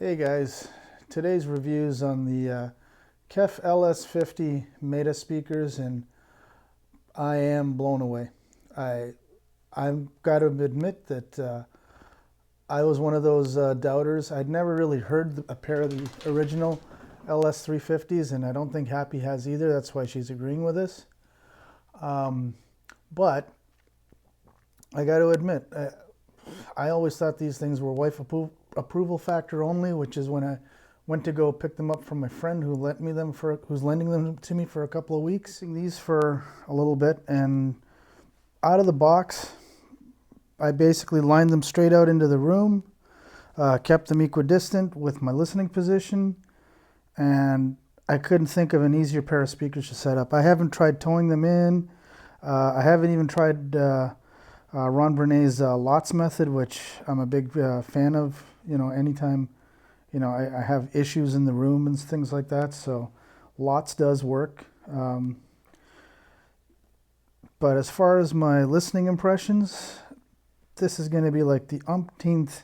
Hey guys, today's reviews on the KEF LS50 Meta speakers, and I am blown away. I've got to admit that I was one of those doubters. I'd never really heard a pair of the original LS350s, and I don't think Happy has either. That's why she's agreeing with us. But I got to admit, I always thought these things were wife approval factor only, which is when I went to go pick them up from my friend who who's lending them to me for a couple of weeks. These for a little bit, and out of the box, I basically lined them straight out into the room, kept them equidistant with my listening position, and I couldn't think of an easier pair of speakers to set up. I haven't tried towing them in. I haven't even tried Ron Bernay's LOTS method, which I'm a big fan of. You know, anytime, you know, I have issues in the room and things like that, so LOTS does work. But as far as my listening impressions, this is going to be like the umpteenth,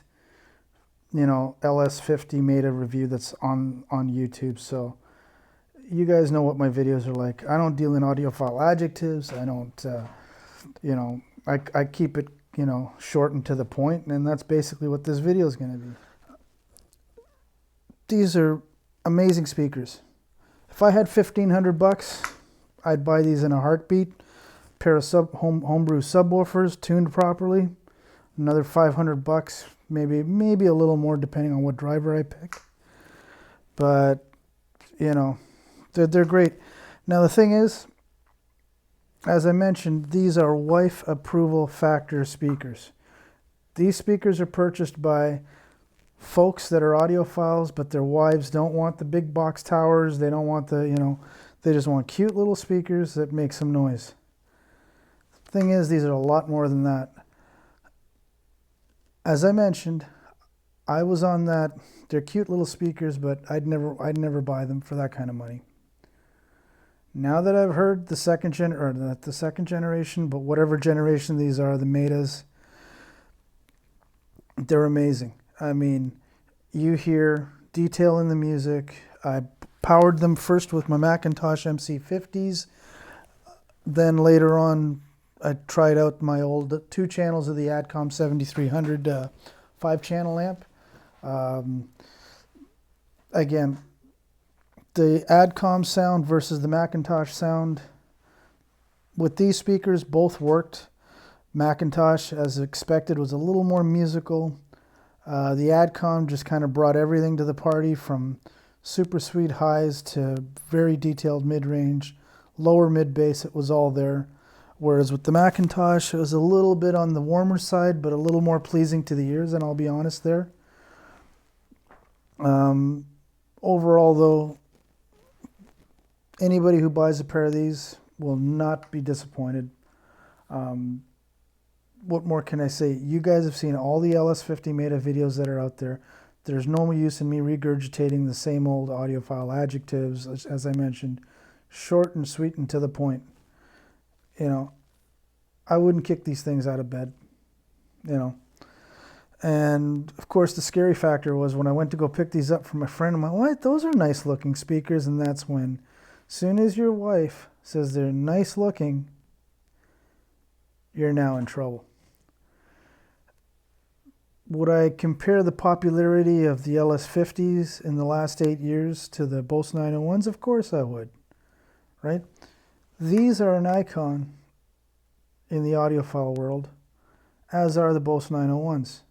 you know, LS50 Meta review that's on YouTube. So you guys know what my videos are like. I don't deal in audiophile adjectives. I don't, you know, I keep it, you know, short and to the point, and that's basically what this video is going to be. These are amazing speakers. If I had $1,500, I'd buy these in a heartbeat. Pair of homebrew subwoofers tuned properly. Another $500, maybe a little more depending on what driver I pick. But you know, they're great. Now the thing is, as I mentioned, these are wife approval factor speakers. These speakers are purchased by folks that are audiophiles, but their wives don't want the big box towers. They don't want the, you know, they just want cute little speakers that make some noise. The thing is, these are a lot more than that. As I mentioned, I was on that. They're cute little speakers, but I'd never buy them for that kind of money. Now that I've heard the second generation, but whatever generation these are, the Metas, they're amazing. I mean, you hear detail in the music. I powered them first with my Macintosh MC50s. Then later on, I tried out my old 2 channels of the Adcom 7300 5-channel amp. Again, the Adcom sound versus the Macintosh sound. With these speakers, both worked. Macintosh, as expected, was a little more musical. The Adcom just kind of brought everything to the party, from super sweet highs to very detailed mid-range, lower mid-bass, it was all there. Whereas with the Macintosh, it was a little bit on the warmer side, but a little more pleasing to the ears, and I'll be honest there. Overall, though, anybody who buys a pair of these will not be disappointed. What more can I say? You guys have seen all the LS50 Meta videos that are out there. There's no use in me regurgitating the same old audiophile adjectives, as I mentioned. Short and sweet and to the point. You know, I wouldn't kick these things out of bed, you know. And of course, the scary factor was when I went to go pick these up for my friend. I'm like, what? Those are nice looking speakers. And that's when, as soon as your wife says they're nice looking, you're now in trouble. Would I compare the popularity of the LS50s in the last 8 years to the Bose 901s? Of course I would, right? These are an icon in the audiophile world, as are the Bose 901s.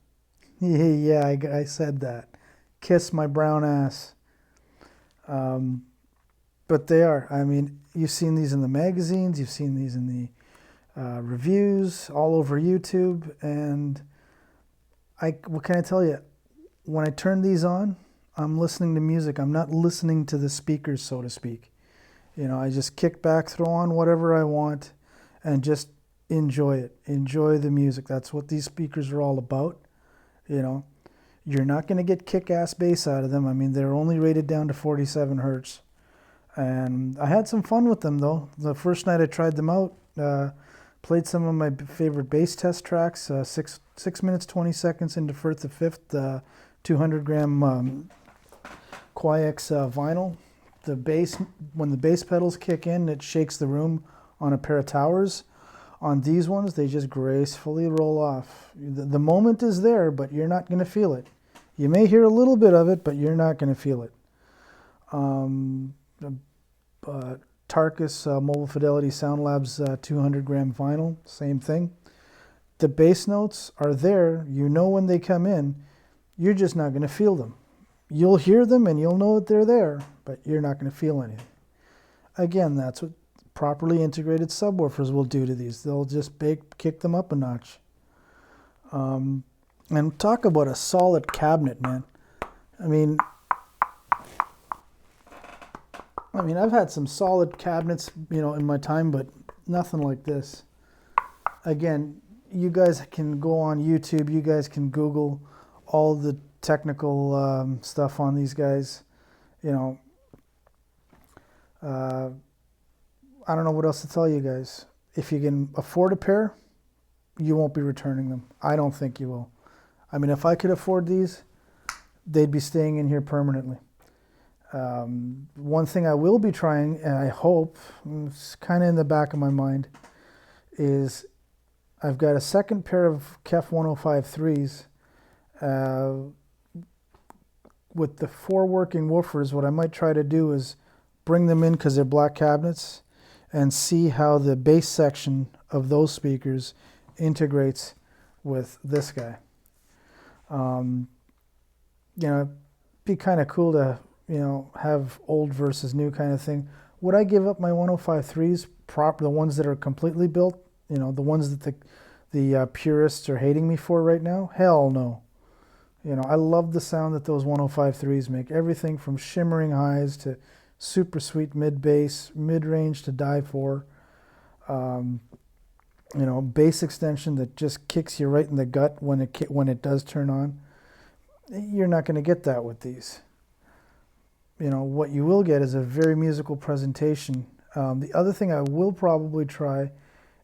Yeah, I said that. Kiss my brown ass. But they are. I mean, you've seen these in the magazines, you've seen these in the reviews, all over YouTube, and what can I tell you? When I turn these on, I'm listening to music. I'm not listening to the speakers, so to speak. You know, I just kick back, throw on whatever I want, and just enjoy it. Enjoy the music. That's what these speakers are all about. You know, you're not going to get kick-ass bass out of them. I mean, they're only rated down to 47 hertz. And I had some fun with them, though. The first night I tried them out, played some of my favorite bass test tracks, 6 minutes, 20 seconds into Firth the Fifth, 200 gram Quiet's vinyl. The bass, when the bass pedals kick in, it shakes the room on a pair of towers. On these ones, they just gracefully roll off. The moment is there, but you're not going to feel it. You may hear a little bit of it, but you're not going to feel it. Tarkus Mobile Fidelity Sound Labs 200 gram vinyl, same thing. The bass notes are there. You know when they come in. You're just not going to feel them. You'll hear them and you'll know that they're there, but you're not going to feel anything. Again, that's what properly integrated subwoofers will do to these. They'll just kick them up a notch. And talk about a solid cabinet, man. I mean, I've had some solid cabinets, you know, in my time, but nothing like this. Again, you guys can go on YouTube. You guys can Google all the technical stuff on these guys. You know, I don't know what else to tell you guys. If you can afford a pair, you won't be returning them. I don't think you will. I mean, if I could afford these, they'd be staying in here permanently. One thing I will be trying, and I hope, it's kind of in the back of my mind, is I've got a second pair of KEF 105.3s with the 4 working woofers. What I might try to do is bring them in because they're black cabinets and see how the bass section of those speakers integrates with this guy. You know, it'd be kind of cool to, you know, have old versus new kind of thing. Would I give up my 105.3s, the ones that are completely built, you know, the ones that the purists are hating me for right now? Hell no. You know, I love the sound that those 105.3s make. Everything from shimmering highs to super sweet mid-bass, mid-range to die for. You know, bass extension that just kicks you right in the gut when it does turn on. You're not going to get that with these. You know, what you will get is a very musical presentation. The other thing I will probably try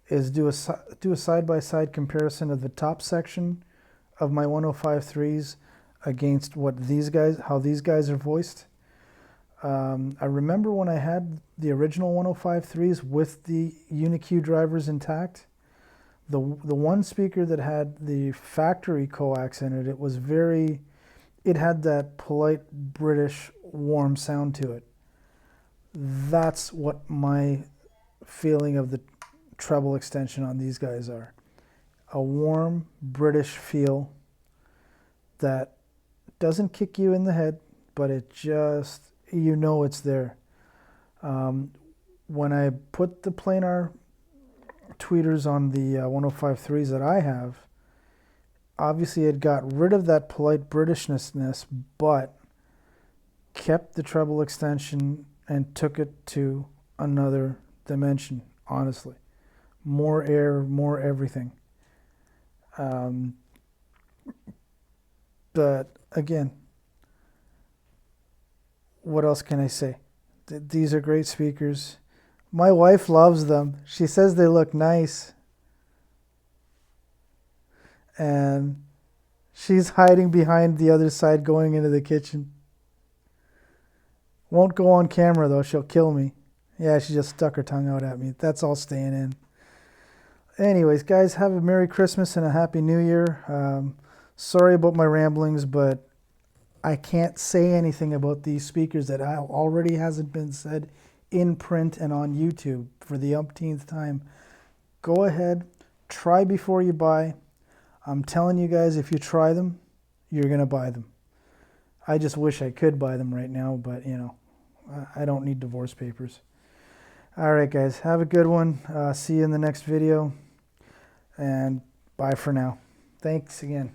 is do a side-by-side comparison of the top section of my 105.3s against how these guys are voiced. I remember when I had the original 105.3s with the Uniq drivers intact, the one speaker that had the factory coax in it, it had that polite British warm sound to it. That's what my feeling of the treble extension on these guys are. A warm British feel that doesn't kick you in the head, but it just, you know it's there. When I put the planar tweeters on the 105.3s that I have, obviously it got rid of that polite Britishness, but kept the treble extension and took it to another dimension, honestly. More air, more everything. But again, what else can I say? These are great speakers. My wife loves them. She says they look nice. And she's hiding behind the other side going into the kitchen. Won't go on camera though, she'll kill me. Yeah, she just stuck her tongue out at me. That's all staying in. Anyways, guys, have a Merry Christmas and a Happy New Year. Sorry about my ramblings, but I can't say anything about these speakers that already hasn't been said in print and on YouTube for the umpteenth time. Go ahead, try before you buy. I'm telling you guys, if you try them, you're going to buy them. I just wish I could buy them right now, but, you know, I don't need divorce papers. All right, guys, have a good one. See you in the next video, and bye for now. Thanks again.